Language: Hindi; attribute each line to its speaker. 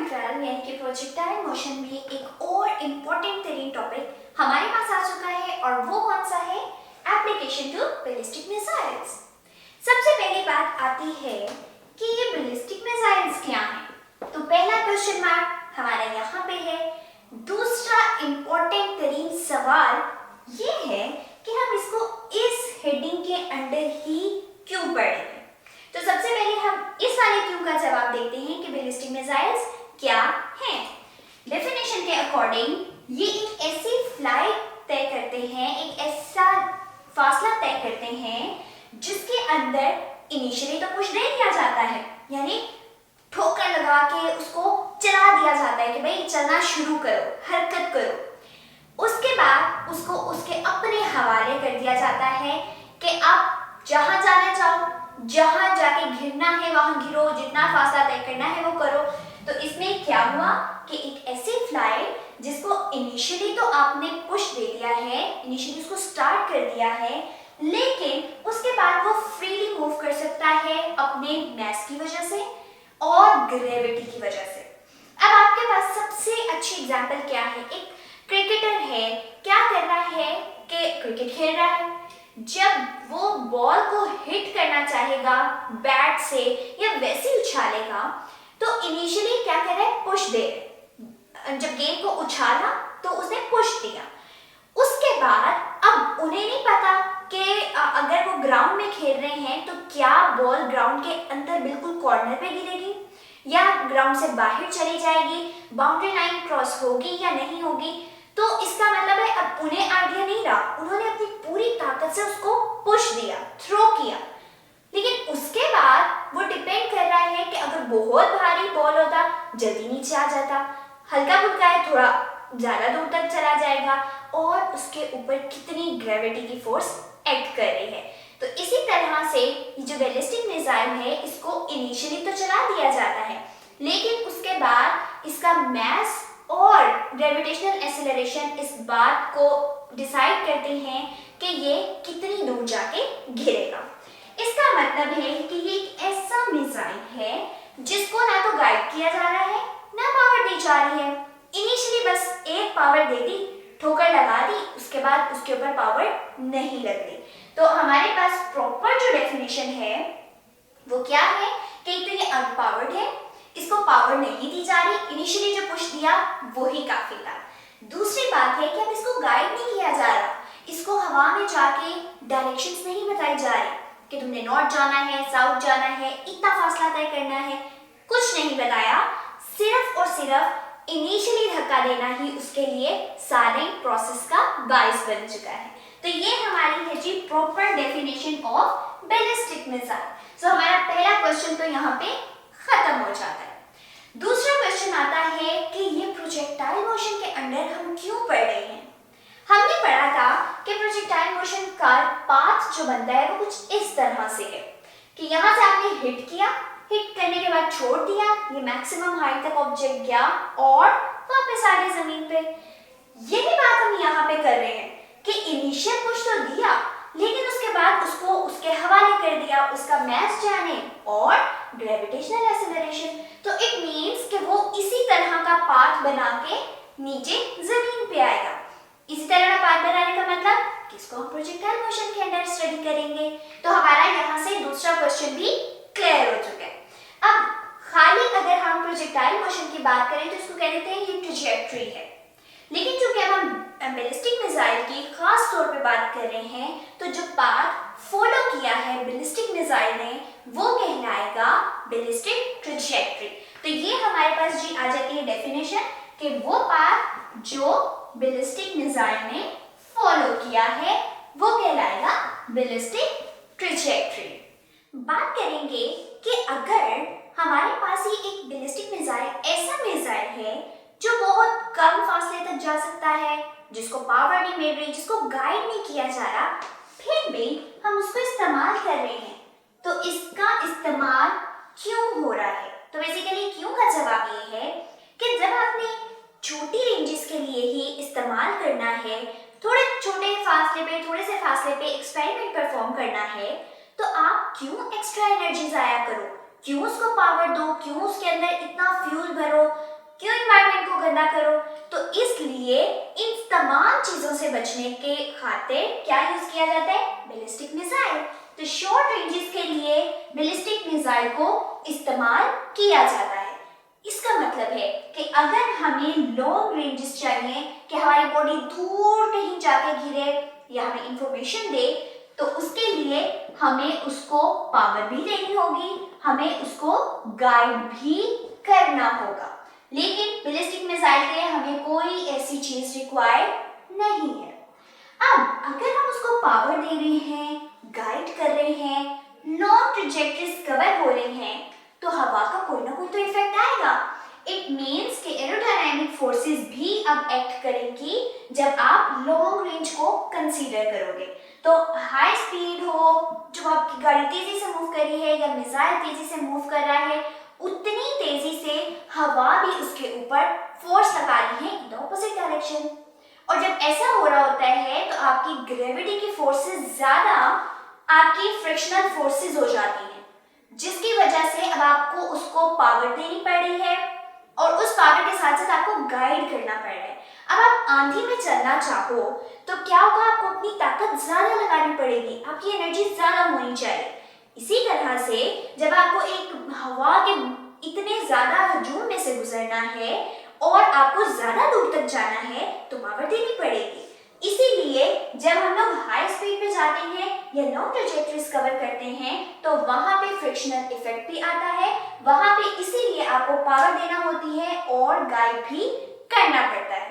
Speaker 1: 12 यानी कि प्रोजेक्टाइल मोशन में एक और इम्पोर्टेंट तरीन टॉपिक हमारे पास आ चुका है और वो कौन सा है? Application to ballistic missiles. सबसे पहली बात आती है कि ये बैलिस्टिक मिसाइल्स क्या हैं। तो पहला क्वेश्चन मार्क हमारा यहाँ पे है। दूसरा इम्पोर्टेंट तरीन सवाल ये है कि हम इसको इस हेडिंग के अंडर ही क्यों पढ़ेंगे। तो सबसे पहले हम इस वाले क्यों का जवाब देखते हैं कि बैलिस्टिक मिसाइल्स क्या हैं। डेफिनेशन के अकॉर्डिंग ये एक ऐसी फ्लाइट तय करते हैं, एक ऐसा फासला तय करते हैं जिसके अंदर इनिशियली तो पुश दे दिया जाता है, यानी ठोकर लगा के उसको चला दिया जाता है कि भाई चलना शुरू करो, हरकत करो। उसके बाद उसको उसके अपने हवाले कर दिया जाता है कि आप जहां जाना चाहो, जहां जाके घिरना है वहां घिरो, जितना फासला तय करना है वो करो। तो इसमें क्या हुआ कि एक ऐसी फ्लाइट जिसको इनिशियली तो आपने पुश दे दिया है, इनिशियली उसको स्टार्ट कर दिया है, लेकिन उसके बाद वो फ्रीली मूव कर सकता है अपने मास की वजह से और ग्रेविटी की वजह से। अब आपके पास सबसे अच्छी एग्जांपल क्या है? एक क्रिकेटर है, क्या कर रहा है कि क्रिकेट खेल रहा है, जब वो बॉल को हिट करना चाहेगा बैट से या वैसे उछालेगा तो इनिशियली क्या कर रहा है? पुश दे। जब गेंद को उछाला तो उसने पुश दिया। उसके बाद अब उन्हें नहीं पता कि अगर वो ग्राउंड में खेल रहे हैं तो क्या बॉल ग्राउंड के अंदर बिल्कुल कॉर्नर पे गिरेगी या ग्राउंड से बाहर चली जाएगी, बाउंड्री लाइन क्रॉस होगी या नहीं होगी। तो इसका मतलब है अब उन्हें आइडिया नहीं रहा, उन्होंने अपनी पूरी ताकत से उसको पुश दिया, थ्रो किया। लेकिन उसके बाद वो डिपेंड कर रहा है कि अगर बहुत भारी बॉल होता जल्दी नीचे आ जाता, हल्का फुल्का है थोड़ा ज्यादा दूर तक चला जाएगा, और उसके ऊपर कितनी ग्रेविटी की फोर्स एक्ट कर रही है। तो इसी तरह से ये जो बैलिस्टिक मिसाइल है इसको इनिशियली तो चला दिया जाता है, लेकिन उसके बाद इसका मास और ग्रेविटेशनल एक्सेलरेशन इस बात को डिसाइड करते हैं कि ये कितनी दूर जाके गिरेगा। इसका मतलब है कि ये एक ऐसा मिसाइल है जिसको ना तो गाइड किया जा रहा है ना पावर दी जा रही है। इनिशियली बस एक पावर दे दी, ठोकर लगा दी, उसके बाद उसके ऊपर पावर नहीं लग रही। तो हमारे पास प्रॉपर जो डेफिनेशन है वो क्या है कि एक तो ये अनपावर्ड है, इसको पावर नहीं दी जा रही, इनिशियली जो पुश दिया वो ही काफी था। दूसरी बात है कि अब इसको गाइड नहीं किया जा रहा, इसको हवा में जाके डायरेक्शंस नहीं बताई जा रही कि तुमने नॉर्थ जाना है, साउथ जाना है, इतना फासला तय करना है, कुछ नहीं बताया। सिर्फ और सिर्फ इनिशियली धक्का देना ही उसके लिए सारे प्रोसेस का बाइस बन चुका है। तो ये हमारी है जी proper definition of ballistic missile. So हमारा पहला क्वेश्चन तो यहाँ पे खत्म हो जाता है। दूसरा क्वेश्चन आता है कि ये प्रोजेक्टाइल मोशन के अंडर हम क्यों पढ़ रहे हैं। हमने पढ़ा था कि प्रोजेक्टाइल मोशन का पाथ जो बनता है वो कुछ इस तरह से है कि यहाँ से आपने हिट किया, हिट करने के बाद छोड़ दिया, ये मैक्सिमम हाइट तक ऑब्जेक्ट गया और वापस आ गया जमीन पे। यही बात हम यहाँ पे कर रहे हैं कि इनिशियल पुश तो दिया, लेकिन उसके बाद उसको उसके हवाले कर दिया, उसका मास जाने और ग्रेविटेशनल एक्सेलरेशन। तो इट मींस कि वो इसी तरह का पाथ बना के नीचे जमीन पे आएगा। इसी तरह का पाथ बनाने का मतलब किसको हम प्रोजेक्टाइल मोशन के अंदर स्टडी करेंगे। तो हमारा यहाँ से दूसरा क्वेश्चन भी क्लियर हो चुका है। अब खाली अगर हम प्रोजेक्टाइल मोशन की बात करें तो इसको कह देते हैं ये ट्रैजेक्टरी है, लेकिन चूंकि अब हम बैलिस्टिक मिसाइल की खास तौर पे बात कर रहे हैं तो जो पाथ फॉलो किया है बैलिस्टिक मिसाइल ने वो कहलाएगा बैलिस्टिक ट्रैजेक्टरी। तो ये हमारे पास जी आ जाती है डेफिनेशन कि वो पाथ जो बैलिस्टिक मिसाइल ने फॉलो किया है वो कहलाएगा बैलिस्टिक ट्रैजेक्टरी। बात करेंगे कि अगर हमारे पास ही एक बैलिस्टिक मिसाइल ऐसा मिसाइल है जो बहुत कम फासले तक जा सकता है, जिसको पावर नहीं मिल रही, जिसको गाइड नहीं किया जा रहा, फिर भी हम उसको इस्तेमाल कर रहे हैं, तो इसका इस्तेमाल क्यों हो रहा है। तो बेसिकली क्यों का जवाब ये है कि जब आपने छोटी रेंजेस के लिए ही इस्तेमाल करना है, थोड़े छोटे फासले पे, थोड़े से फासले पे एक्सपेरिमेंट परफॉर्म करना है, तो आप क्यों एक्स्ट्रा एनर्जी जाया करो, क्यों उसको पावर दो, क्यों उसके अंदर इतना फ्यूल भरो, इसलिए इन तमाम चीजों से बचने के खातिर क्या यूज किया जाता है? Ballistic missile. तो शॉर्ट रेंजेस के लिए बैलिस्टिक मिसाइल को इस्तेमाल किया जाता है। इसका मतलब है कि अगर हमें लॉन्ग रेंजेस चाहिए कि हमारी बॉडी दूर कहीं जाके गिरे या हमें इंफॉर्मेशन दे, तो उसके लिए हमें उसको पावर भी देनी होगी, हमें उसको गाइड भी करना होगा। लेकिन बैलिस्टिक मिसाइल के लिए हमें कोई ऐसी चीज रिक्वायर नहीं है। अब अगर हम उसको पावर दे रहे हैं, गाइड कर रहे हैं, लॉन्ग ट्रैजेक्टरीज कवर हो रही हैं, तो हवा का कोई ना कोई तो इफेक्ट आएगा। इट मीन्स कि एरोडायनामिक फोर्सेस भी अब एक्ट करेंगी जब आप लॉन्ग रेंज को कंसीडर करोगे। तो हाई स्पीड हो, जो आपकी गाड़ी तेजी से मूव कर रही है या मिसाइल तेजी से मूव कर रहा है, उतनी तेजी से हवा भी उसके ऊपर फोर्स लगा रही है इन द ऑपोजिट डायरेक्शन। और जब ऐसा हो रहा होता है तो आपकी ग्रेविटी की फोर्सेस ज्यादा आपकी फ्रिक्शनल फोर्सेस हो जाती हैं, जिसकी वजह से अब आपको उसको पावर देनी पड़ रही है और उस पावर के साथ साथ आपको गाइड करना पड़ रहा है। अब आप आंधी में चलना चाहो तो क्या होगा? आपको अपनी ताकत ज्यादा लगानी पड़ेगी, आपकी एनर्जी ज्यादा होनी चाहिए। इसी तरह से जब आपको एक हवा के इतने ज्यादा हजूम में से गुजरना है और आपको ज्यादा दूर तक जाना है तो पावर देनी पड़ेगी। इसीलिए जब हम लोग हाई स्पीड पे जाते हैं या लॉन्ग ट्रैजेक्टरीज कवर करते हैं तो वहां पे फ्रिक्शनल इफेक्ट भी आता है, वहां पे इसीलिए आपको पावर देना होती है और गाइड भी करना पड़ता है।